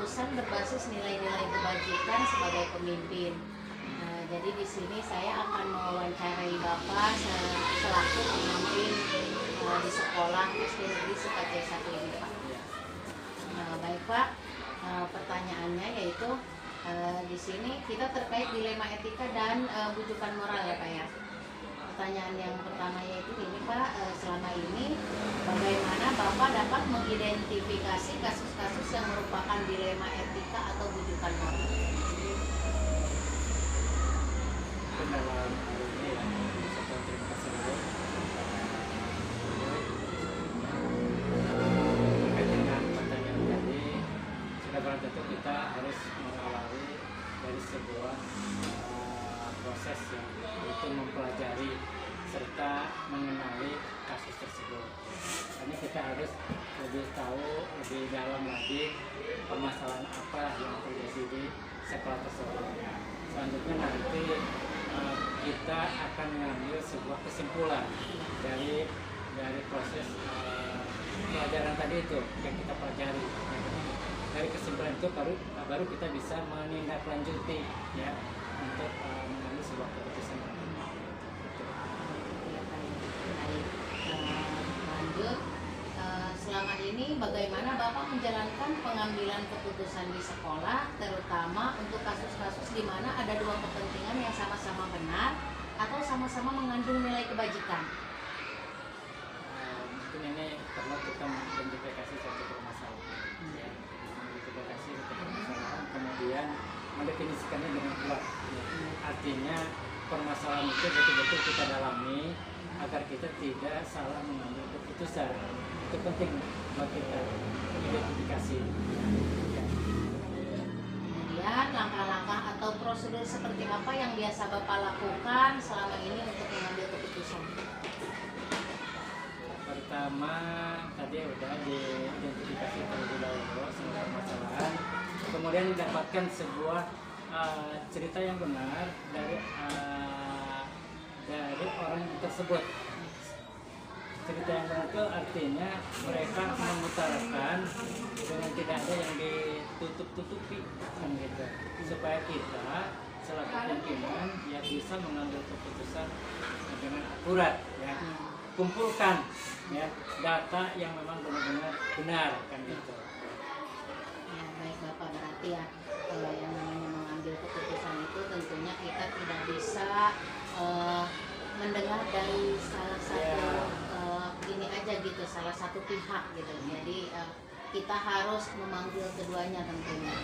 keputusan berbasis nilai-nilai kebajikan sebagai pemimpin. Jadi di sini saya akan mewawancarai Bapak selaku pemimpin di sekolah SD Negeri Sepace 1 ini, Pak. Baik Pak, pertanyaannya yaitu di sini kita terkait dilema etika dan bujukan moral ya Pak ya. Pertanyaan yang pertama yaitu ini Pak, selama ini bagaimana Bapak dapat mengidentifikasi kasus-kasus yang merupakan dilema etika atau bujukan moral? Dalam hal ini ya, saya terima kasih dulu. Terkait dengan pertanyaan tadi, sudah barang tentu kita harus mengawali dari sebuah proses yang itu mempelajari serta mengenali kasus tersebut. Karena kita harus lebih tahu lebih dalam lagi permasalahan apa yang terjadi di sekolah tersebut. Selanjutnya nanti kita akan mengambil sebuah kesimpulan dari proses pelajaran tadi itu yang kita pelajari. Dari kesimpulan itu baru kita bisa menindaklanjuti ya untuk mengambil sebuah keputusan. Lanjut, selama ini bagaimana Bapak menjalankan pengambilan keputusan di sekolah, terutama untuk kasus-kasus di mana ada dua kepentingan yang sama-sama benar atau sama-sama mengandung nilai kebajikan? Mungkin ini perlu kita mengidentifikasi satu permasalahan, ya. Mengidentifikasi satu permasalahan, kemudian mendefinisikannya dengan kuat. Artinya permasalahan itu betul-betul kita dalami agar kita tidak salah mengambil keputusan. Itu penting buat kita identifikasi. Kemudian langkah-langkah atau prosedur seperti apa yang biasa Bapak lakukan selama ini untuk mengambil keputusan? Pertama tadi udah diidentifikasi terlebih dahulu semua permasalahan, kemudian didapatkan sebuah cerita yang benar dari orang tersebut. Cerita yang benar itu artinya mereka mengutarakan dengan tidak ada yang ditutup-tutupi kan gitu, supaya kita selaku pimpinan ya bisa mengambil keputusan dengan akurat ya. Kumpulkan ya data yang memang benar-benar benar kan gitu. Ya, baik Bapak, berarti ya yang namanya mengambil keputusan itu tentunya kita tidak bisa mendengar dari salah satu ini aja gitu, salah satu pihak gitu. Jadi kita harus memanggil keduanya tentunya.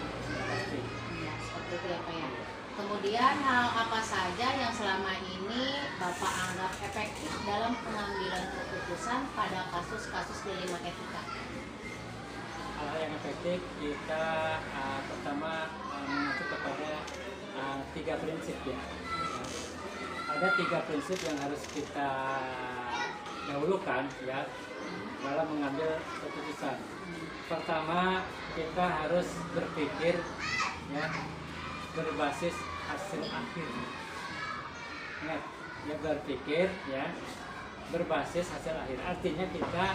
Ya, seperti itu ya Pak ya. Kemudian hal apa saja yang selama ini Bapak anggap efektif dalam pengambilan keputusan pada kasus-kasus dilema etika? Hal yang efektif kita pertama mengacu kepada 3 prinsip ya. Ada 3 prinsip yang harus kita dahulukan ya dalam mengambil keputusan. Pertama, kita harus berpikir ya berbasis hasil akhir. Ingat, ya berpikir ya berbasis hasil akhir. Artinya kita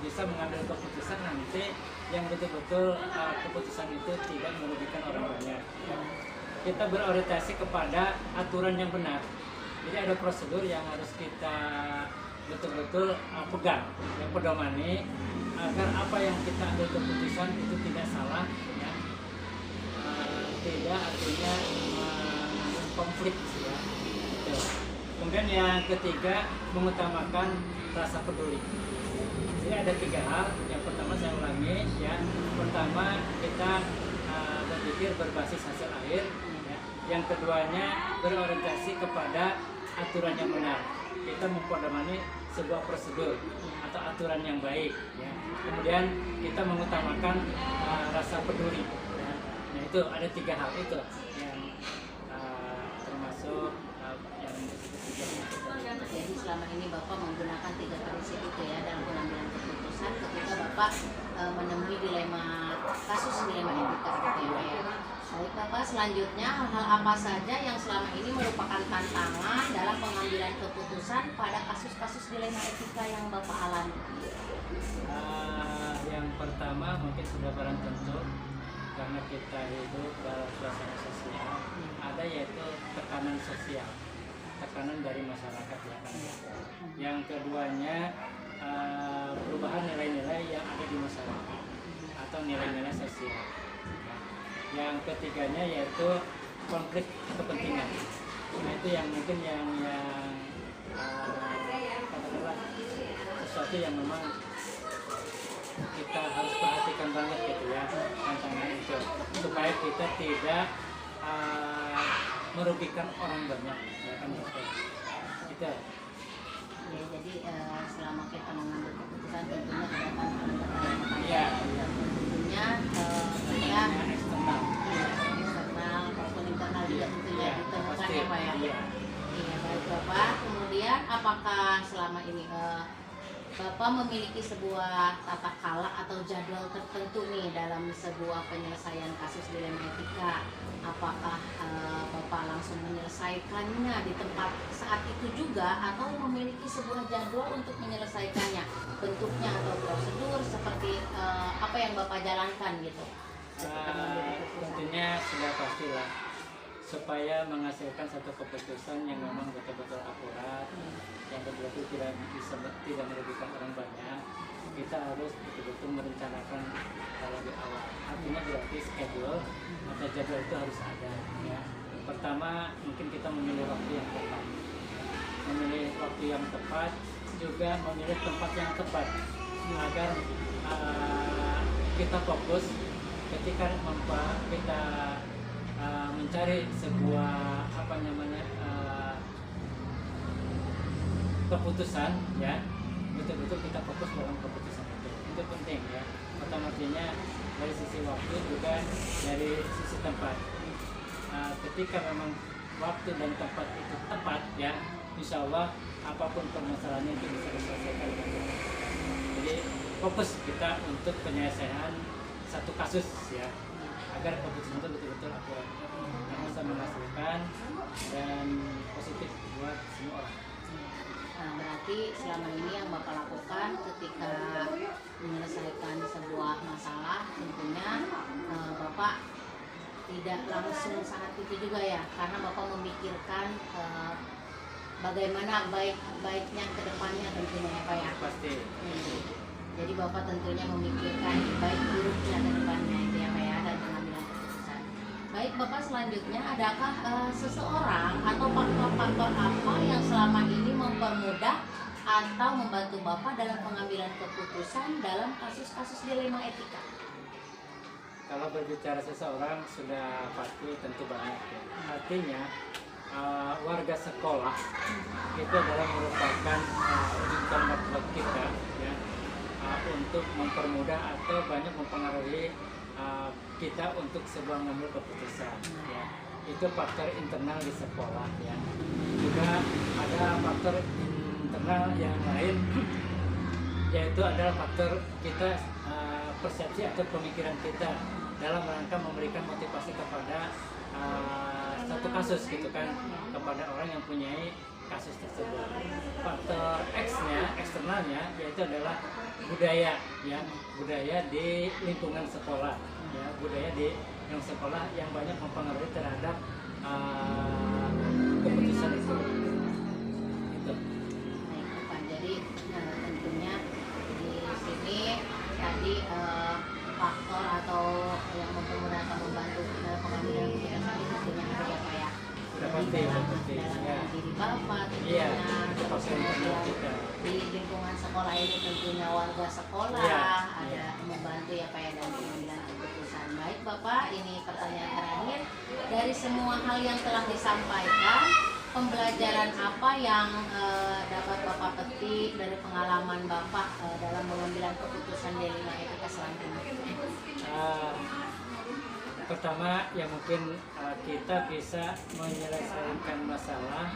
bisa mengambil keputusan nanti yang betul-betul keputusan itu tidak merugikan orang banyak. Ya. Kita berorientasi kepada aturan yang benar. Jadi ada prosedur yang harus kita betul-betul pegang, yang pedomani agar apa yang kita ambil keputusan itu tidak salah, ya. Tidak artinya konflik, ya. Gitu. Kemudian yang ketiga mengutamakan rasa peduli. Jadi ada 3 hal. Yang pertama saya ulangi, ya. Pertama kita berpikir berbasis hasil akhir. Yang keduanya berorientasi kepada aturan yang benar. Kita mempedomani sebuah prosedur atau aturan yang baik. Ya. Kemudian kita mengutamakan rasa peduli. Ya. Nah itu ada 3 hal itu yang termasuk yang Jadi selama ini Bapak menggunakan 3 prinsip itu ya dalam pengambilan keputusan ketika Bapak menemui kasus dilema etika gitu ya. Baik Bapak, selanjutnya hal-hal apa saja yang selama ini merupakan tantangan dalam pengambilan keputusan pada kasus-kasus dilema etika yang Bapak alami? Yang pertama mungkin sudah barang tentu kita hidup dalam suasana sosial, ada yaitu tekanan sosial, tekanan dari masyarakat ya kan. Yang keduanya perubahan nilai-nilai yang ada di masyarakat atau nilai-nilai sosial. Yang ketiganya yaitu konflik kepentingan. Nah itu yang mungkin yang katakanlah sesuatu yang memang kita harus perhatikan banget gitu ya, tantangan itu supaya kita tidak merugikan orang banyak ya kan gitu. Itu Ya, jadi selama kita mengambil keputusan tentunya ada tantangan-tantangan iya, tentunya ya eksternal. eksternal maupun internal juga tentunya Iya, ditemukan pasti. ya Pak ya. Iya. Iya baik Bapak. Kemudian apakah selama ini Bapak memiliki sebuah tata kala atau jadwal tertentu nih dalam sebuah penyelesaian kasus dilema etika? Apakah Bapak langsung menyelesaikannya di tempat saat itu juga atau memiliki sebuah jadwal untuk menyelesaikannya? Bentuknya atau prosedur seperti apa yang Bapak jalankan gitu? Ketika mengambil keputusan. Tentunya sudah pastilah supaya menghasilkan satu keputusan yang memang betul-betul akurat, yang betul-betul tidak merugikan orang banyak, kita harus betul-betul merencanakan lebih awal. Artinya berarti schedule atau jadwal itu harus ada. Ya. Pertama mungkin kita memilih waktu yang tepat, memilih waktu yang tepat, juga memilih tempat yang tepat agar kita fokus ketika kita mencari sebuah keputusan ya, betul-betul kita fokus dalam keputusan itu penting ya. Otomatisnya dari sisi waktu juga dari sisi tempat. Ketika memang waktu dan tempat itu tepat ya, insya Allah apapun permasalahannya itu bisa diselesaikan dengan baik. Jadi fokus kita untuk penyelesaian satu kasus ya, agar keputusan itu betul-betul akurat yang bisa menghasilkan dan positif buat semua orang. Nah, berarti selama ini yang Bapak lakukan ketika menyelesaikan sebuah masalah tentunya Bapak tidak langsung saat itu juga ya, karena Bapak memikirkan bagaimana baiknya ke depannya tentunya ya Pak ya. Pasti. Jadi Bapak tentunya memikirkan baik buruknya ke depannya itu ya Pak ya, dan pengambilan keputusan. Baik Bapak, selanjutnya adakah seseorang atau faktor-faktor apa yang selama ini mempermudah atau membantu Bapak dalam pengambilan keputusan dalam kasus-kasus dilema etika? Kalau berbicara seseorang sudah pasti tentu banyak ya. Artinya warga sekolah itu adalah merupakan ujung buat kita ya, untuk mempermudah atau banyak mempengaruhi kita untuk sebuah mengambil keputusan ya. Itu faktor internal di sekolah ya. Juga ada faktor internal yang lain, yaitu adalah faktor kita persepsi atau pemikiran kita dalam rangka memberikan motivasi kepada satu kasus gitu kan, kepada orang yang punyai kasus tersebut. Faktor X-nya, eksternalnya, yaitu adalah budaya ya, budaya di lingkungan sekolah ya, budaya di yang sekolah yang banyak mempengaruhi terhadap keputusan itu. Baik Bapak, jadi tentunya di sini tadi faktor atau yang mempermudah atau membantu dalam pengambilan keputusan itu tentunya ada ya Pak ya. Sudah pasti, dalam ya. diri Bapak Iya, tentunya, itu terus faktor internal kemudian kita. di lingkungan sekolah ini tentunya warga sekolah Iya, ada iya. membantu ya Pak ya dalam pengambilan keputusan. Baik Bapak, ini pertanyaan terakhir, dari semua hal yang telah disampaikan, pembelajaran apa yang dapat Bapak petik dari pengalaman Bapak dalam pengambilan keputusan dilema etika selanjutnya? Pertama yang mungkin kita bisa menyelesaikan masalah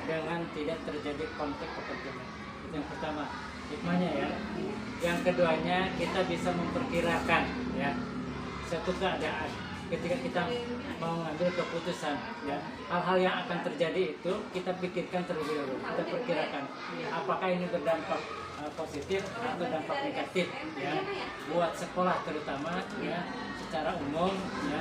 dengan tidak terjadi konflik kepentingan. Itu yang pertama, hikmahnya ya. Yang keduanya kita bisa memperkirakan ya suatu keadaan ketika kita mau mengambil keputusan ya, hal-hal yang akan terjadi itu kita pikirkan terlebih dahulu, kita perkirakan apakah ini berdampak positif atau dampak negatif ya buat sekolah terutama ya, secara umum ya,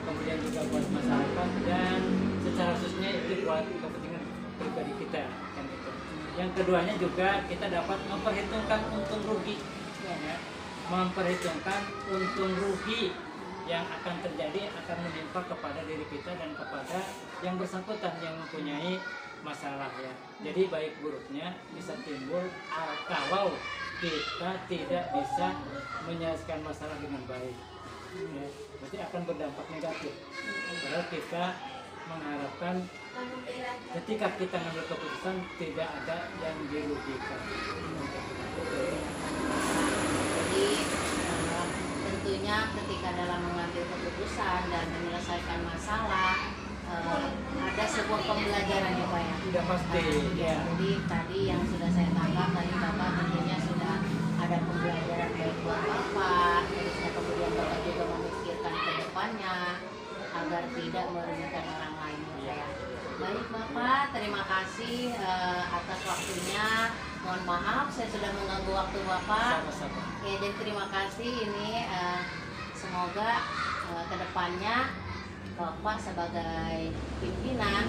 kemudian juga buat masyarakat, dan secara khususnya itu buat kepentingan pribadi kita kan itu. Yang keduanya juga kita dapat memperhitungkan untung rugi ya, memperhitungkan untung rugi yang akan terjadi, akan menimpa kepada diri kita dan kepada yang bersangkutan yang mempunyai masalah ya. Jadi baik buruknya bisa timbul kalau kita tidak bisa menyelesaikan masalah dengan baik ya, berarti akan berdampak negatif. Padahal kita mengharapkan ketika kita mengambil keputusan tidak ada yang dirugikan. Jadi tentunya ketika dalam mengambil keputusan dan menyelesaikan masalah ada sebuah pembelajaran ya Pak ya. Tidak pasti ya. Jadi tadi yang sudah saya tangkap tadi Bapak tentunya sudah ada pembelajaran baik buat Bapak, terusnya kemudian Bapak juga memikirkan ke depannya agar tidak merugikan orang lain ya. Baik Bapak, terima kasih atas waktunya. Mohon maaf saya sudah mengganggu waktu Bapak. Sama-sama. Ya, jadi terima kasih ini semoga kedepannya Bapak sebagai pimpinan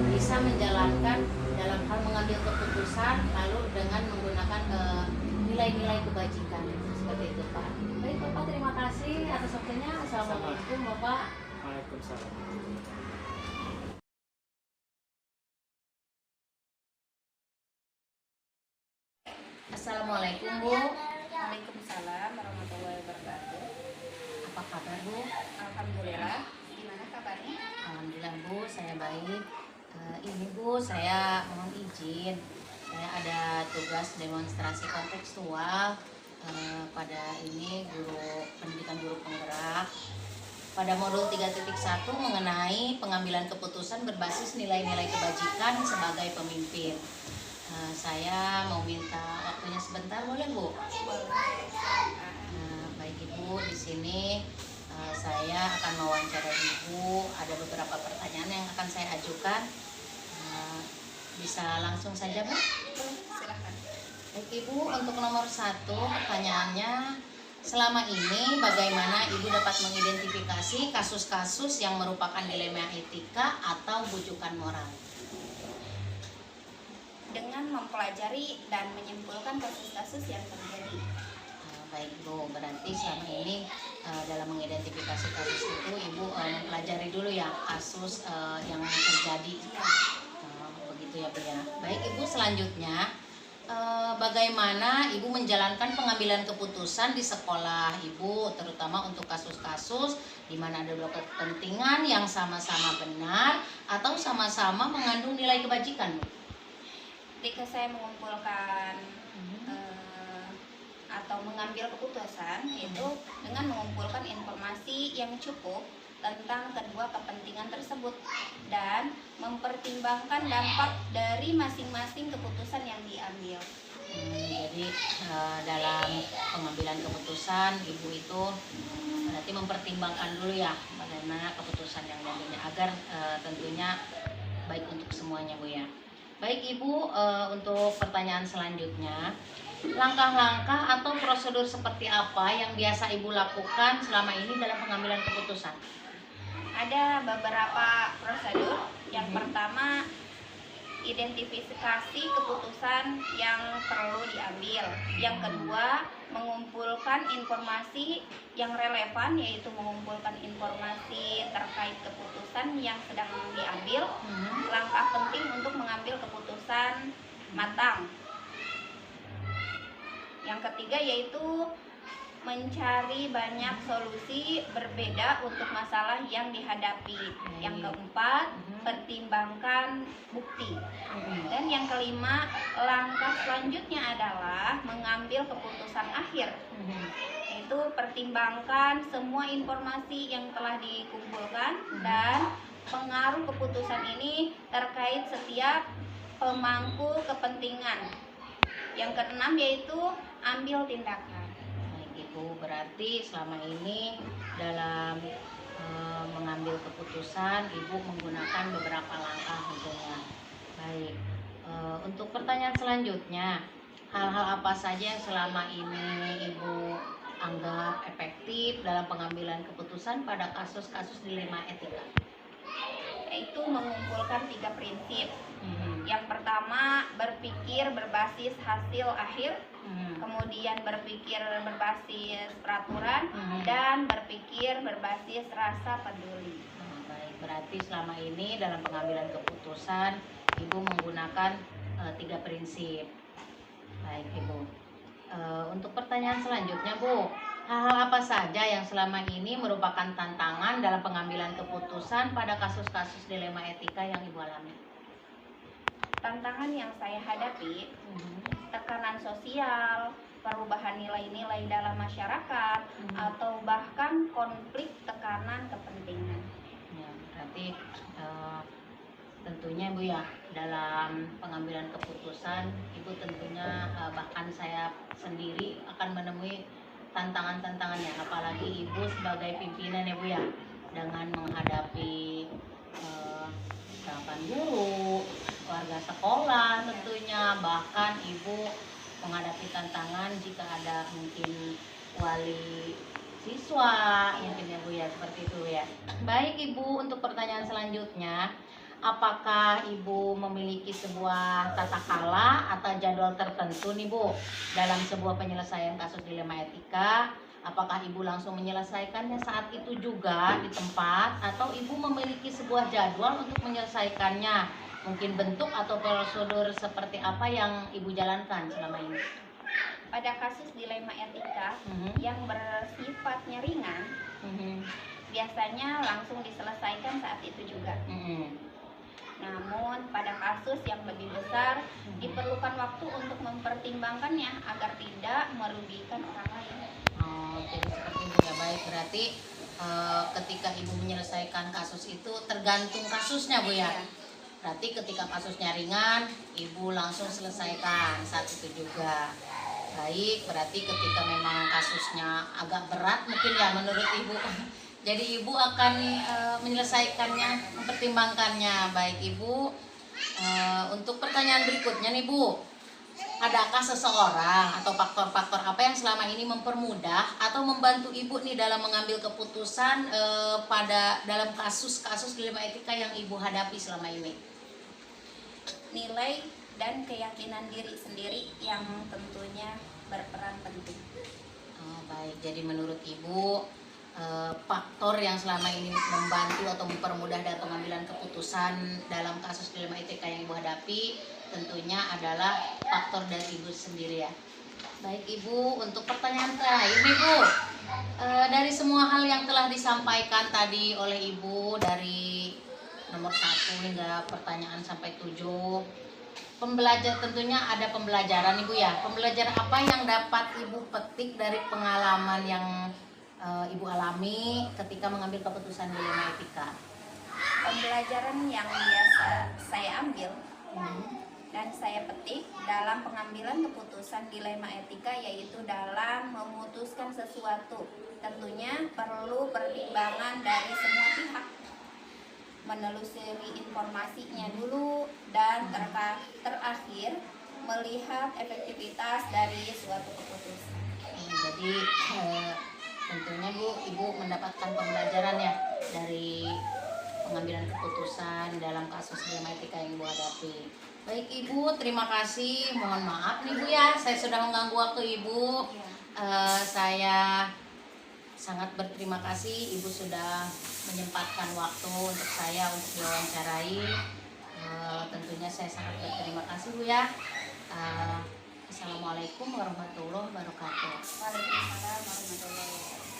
bisa menjalankan dalam hal mengambil keputusan lalu dengan menggunakan nilai-nilai kebajikan seperti itu Pak. Baik Bapak, terima kasih atas waktunya. Assalamualaikum Bapak. Waalaikumsalam. Assalamualaikum Bu. Waalaikumsalam warahmatullahi wabarakatuh. Apa kabar Bu? Alhamdulillah. Gimana kabarnya? Alhamdulillah Bu, saya baik. Ini Bu, saya mohon izin. Saya ada tugas demonstrasi kontekstual pada ini guru pendidikan guru penggerak pada modul 3.1 mengenai pengambilan keputusan berbasis nilai-nilai kebajikan sebagai pemimpin. Saya mau minta waktunya sebentar, boleh Bu? Baik Ibu, di sini saya akan mewawancara Ibu. Ada beberapa pertanyaan yang akan saya ajukan. Bisa langsung saja Bu? Silahkan. Baik Ibu, untuk nomor 1 pertanyaannya, selama ini bagaimana Ibu dapat mengidentifikasi kasus-kasus yang merupakan dilema etika atau bujukan moral? Dengan mempelajari dan menyimpulkan kasus-kasus yang terjadi. Baik Bu, berarti selama ini dalam mengidentifikasi kasus itu Ibu mempelajari dulu ya kasus yang terjadi. Begitu ya Bu ya. Baik Ibu, selanjutnya bagaimana Ibu menjalankan pengambilan keputusan di sekolah Ibu, terutama untuk kasus-kasus di mana ada dua kepentingan yang sama-sama benar atau sama-sama mengandung nilai kebajikan Bu? Ketika saya mengumpulkan atau mengambil keputusan itu dengan mengumpulkan informasi yang cukup tentang kedua kepentingan tersebut dan mempertimbangkan dampak dari masing-masing keputusan yang diambil. Jadi dalam pengambilan keputusan Ibu itu berarti mempertimbangkan dulu ya bagaimana keputusan yang diambilnya agar tentunya baik untuk semuanya Bu ya. Baik Ibu, untuk pertanyaan selanjutnya, langkah-langkah atau prosedur seperti apa yang biasa Ibu lakukan selama ini dalam pengambilan keputusan? Ada beberapa prosedur. Yang pertama, identifikasi keputusan yang perlu diambil. Yang kedua, mengumpulkan informasi yang relevan, yaitu mengumpulkan informasi terkait keputusan yang sedang diambil. Langkah penting untuk mengambil keputusan matang. Yang ketiga yaitu mencari banyak solusi berbeda untuk masalah yang dihadapi. Yang keempat, pertimbangkan bukti. Dan yang kelima, langkah selanjutnya adalah mengambil keputusan akhir, yaitu pertimbangkan semua informasi yang telah dikumpulkan dan pengaruh keputusan ini terkait setiap pemangku kepentingan. Yang keenam yaitu ambil tindakan. Ibu, berarti selama ini dalam mengambil keputusan Ibu menggunakan beberapa langkah tentunya. Baik, untuk pertanyaan selanjutnya, hal-hal apa saja yang selama ini Ibu anggap efektif dalam pengambilan keputusan pada kasus-kasus dilema etika? Yaitu mengumpulkan 3 prinsip. Mhm. Yang pertama, berpikir berbasis hasil akhir, Mhm. kemudian berpikir berbasis peraturan, Mhm. dan berpikir berbasis rasa peduli. Baik, berarti selama ini dalam pengambilan keputusan Ibu menggunakan 3 prinsip. Baik Ibu. Untuk pertanyaan selanjutnya Bu, hal-hal apa saja yang selama ini merupakan tantangan dalam pengambilan keputusan pada kasus-kasus dilema etika yang Ibu alami? Tantangan yang saya hadapi, Mhm. tekanan sosial, perubahan nilai-nilai dalam masyarakat, Mhm. atau bahkan konflik tekanan kepentingan. Ya, berarti tentunya Bu ya, dalam pengambilan keputusan Ibu tentunya bahkan saya sendiri akan menemui tantangan-tantangannya, apalagi Ibu sebagai pimpinan ya Bu ya, dengan menghadapi misalkan guru, warga sekolah tentunya, bahkan Ibu menghadapi tantangan jika ada mungkin wali siswa mungkin ya Bu ya, seperti itu ya. Baik Ibu, untuk pertanyaan selanjutnya, apakah Ibu memiliki sebuah tata kala atau jadwal tertentu nih Bu dalam sebuah penyelesaian kasus dilema etika? Apakah Ibu langsung menyelesaikannya saat itu juga di tempat, atau Ibu memiliki sebuah jadwal untuk menyelesaikannya? Mungkin bentuk atau prosedur seperti apa yang Ibu jalankan selama ini? Pada kasus dilema etika Mhm. yang bersifatnya ringan, Mhm. biasanya langsung diselesaikan saat itu juga. Mhm. Namun pada kasus yang lebih besar, diperlukan waktu untuk mempertimbangkannya agar tidak merugikan orang lain. Oh, jadi seperti itu ya. Baik, berarti ketika Ibu menyelesaikan kasus itu tergantung kasusnya Bu ya. Ya. Berarti ketika kasusnya ringan, Ibu langsung selesaikan saat itu juga. Baik, berarti ketika memang kasusnya agak berat mungkin ya menurut Ibu. Jadi Ibu akan menyelesaikannya, mempertimbangkannya. Baik Ibu, untuk pertanyaan berikutnya nih Bu, adakah seseorang atau faktor-faktor apa yang selama ini mempermudah atau membantu Ibu nih dalam mengambil keputusan pada dalam kasus-kasus dilema etika yang Ibu hadapi selama ini? Nilai dan keyakinan diri sendiri yang tentunya berperan penting. Oh, baik, jadi menurut Ibu faktor yang selama ini membantu atau mempermudah dalam pengambilan keputusan dalam kasus dilema etika yang Ibu hadapi tentunya adalah faktor dari Ibu sendiri ya. Baik Ibu, untuk pertanyaan terakhir nih Bu, dari semua hal yang telah disampaikan tadi oleh Ibu dari nomor 1 hingga pertanyaan sampai 7, pembelajar tentunya ada pembelajaran Ibu ya. Pembelajaran apa yang dapat Ibu petik dari pengalaman yang Ibu alami ketika mengambil keputusan dilema etika? Pembelajaran yang biasa saya ambil dan saya petik dalam pengambilan keputusan dilema etika yaitu dalam memutuskan sesuatu tentunya perlu pertimbangan dari semua pihak, menelusuri informasinya dulu, dan terakhir melihat efektivitas dari suatu keputusan. Jadi tentunya Bu, Ibu mendapatkan pembelajaran ya dari pengambilan keputusan dalam kasus dilema etika yang Ibu hadapi. Baik Ibu, terima kasih. Mohon maaf nih Bu ya, saya sudah mengganggu waktu Ibu. Saya sangat berterima kasih Ibu sudah menyempatkan waktu untuk saya untuk diwawancarai. Tentunya saya sangat berterima kasih Bu ya. Assalamualaikum warahmatullahi wabarakatuh. Waalaikumsalam warahmatullahi wabarakatuh.